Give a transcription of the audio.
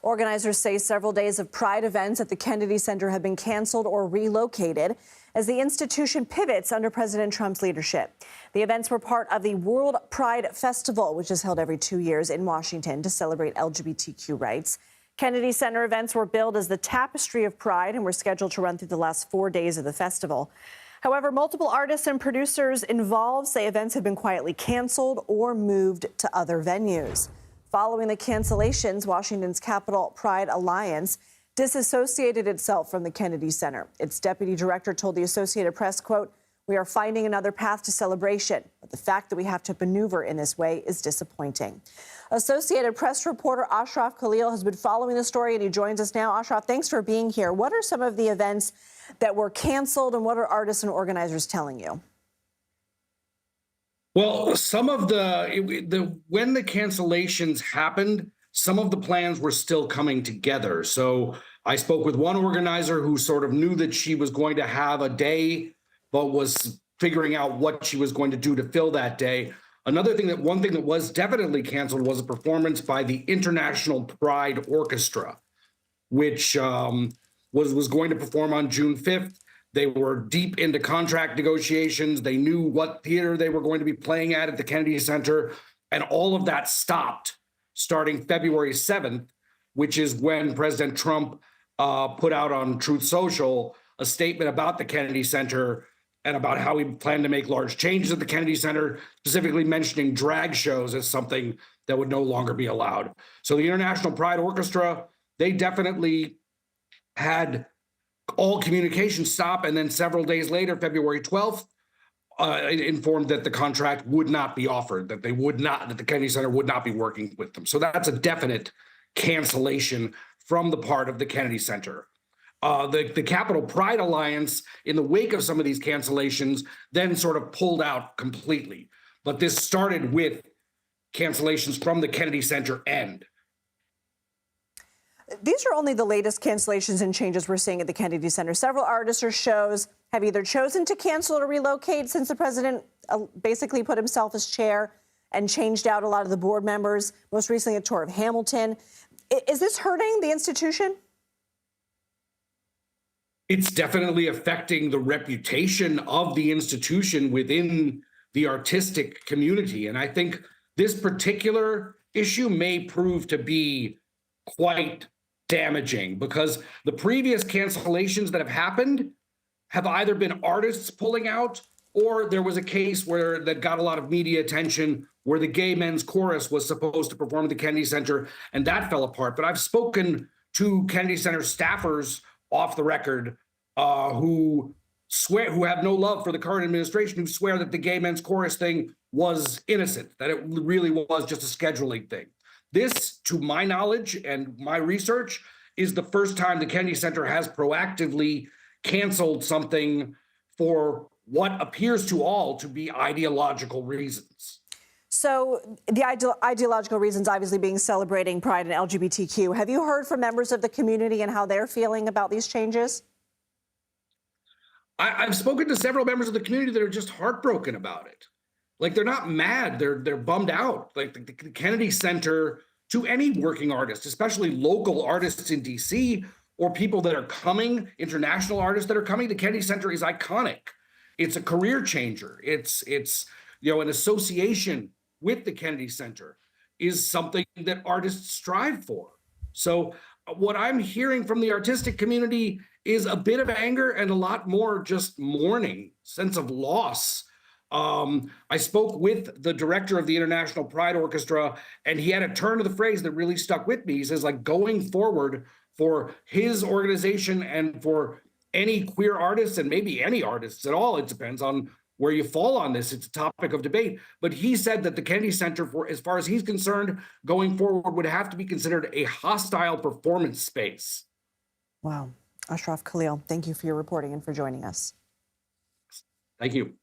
Organizers say several days of Pride events at the Kennedy Center have been canceled or relocated as the institution pivots under President Trump's leadership. The events were part of the World Pride Festival, which is held every 2 years in Washington to celebrate LGBTQ rights. Kennedy Center events were billed as the Tapestry of Pride and were scheduled to run through the last 4 days of the festival. However, multiple artists and producers involved say events have been quietly canceled or moved to other venues. Following the cancellations, Washington's Capital Pride Alliance disassociated itself from the Kennedy Center. Its deputy director told the Associated Press, quote, "We are finding another path to celebration, but the fact that we have to maneuver in this way is disappointing." Associated Press reporter Ashraf Khalil has been following the story, and he joins us now. Ashraf, thanks for being here. What are some of the events that were canceled, and what are artists and organizers telling you? Well, some of when the cancellations happened, some of the plans were still coming together. So I spoke with one organizer who sort of knew that she was going to have a day, but was figuring out what she was going to do to fill that day. One thing that was definitely canceled was a performance by the International Pride Orchestra, which was going to perform on June 5th. They were deep into contract negotiations. They knew what theater they were going to be playing at the Kennedy Center. And all of that stopped starting February 7th, which is when President Trump put out on Truth Social a statement about the Kennedy Center and about how he planned to make large changes at the Kennedy Center, specifically mentioning drag shows as something that would no longer be allowed. So the International Pride Orchestra, they definitely had all communication stop, and then several days later, February 12th, informed that the contract would not be offered, that the Kennedy Center would not be working with them. So that's a definite cancellation from the part of the Kennedy Center. The Capital Pride Alliance, in the wake of some of these cancellations, then sort of pulled out completely. But this started with cancellations from the Kennedy Center end. These are only the latest cancellations and changes we're seeing at the Kennedy Center. Several artists or shows have either chosen to cancel or relocate since the president basically put himself as chair and changed out a lot of the board members, most recently a tour of Hamilton. Is this hurting the institution? It's definitely affecting the reputation of the institution within the artistic community. And I think this particular issue may prove to be quite damaging, because the previous cancellations that have happened have either been artists pulling out, or there was a case that got a lot of media attention where the gay men's chorus was supposed to perform at the Kennedy Center, and that fell apart. But I've spoken to Kennedy Center staffers off the record who have no love for the current administration, who swear that the gay men's chorus thing was innocent, that it really was just a scheduling thing. This, to my knowledge and my research, is the first time the Kennedy Center has proactively canceled something for what appears to all to be ideological reasons. So the ideological reasons obviously being celebrating Pride and LGBTQ. Have you heard from members of the community and how they're feeling about these changes? I've spoken to several members of the community that are just heartbroken about it. Like, they're not mad, they're bummed out. Like, the Kennedy Center, to any working artist, especially local artists in DC or people that are coming, international artists that are coming, the Kennedy Center is iconic. It's a career changer. It's an association with the Kennedy Center is something that artists strive for. So what I'm hearing from the artistic community is a bit of anger and a lot more just mourning, sense of loss. I spoke with the director of the International Pride Orchestra, and he had a turn of the phrase that really stuck with me. He says, like, going forward for his organization and for any queer artists, and maybe any artists at all, it depends on where you fall on this. It's a topic of debate. But he said that the Kennedy Center, for as far as he's concerned, going forward would have to be considered a hostile performance space. Wow. Ashraf Khalil, thank you for your reporting and for joining us. Thank you.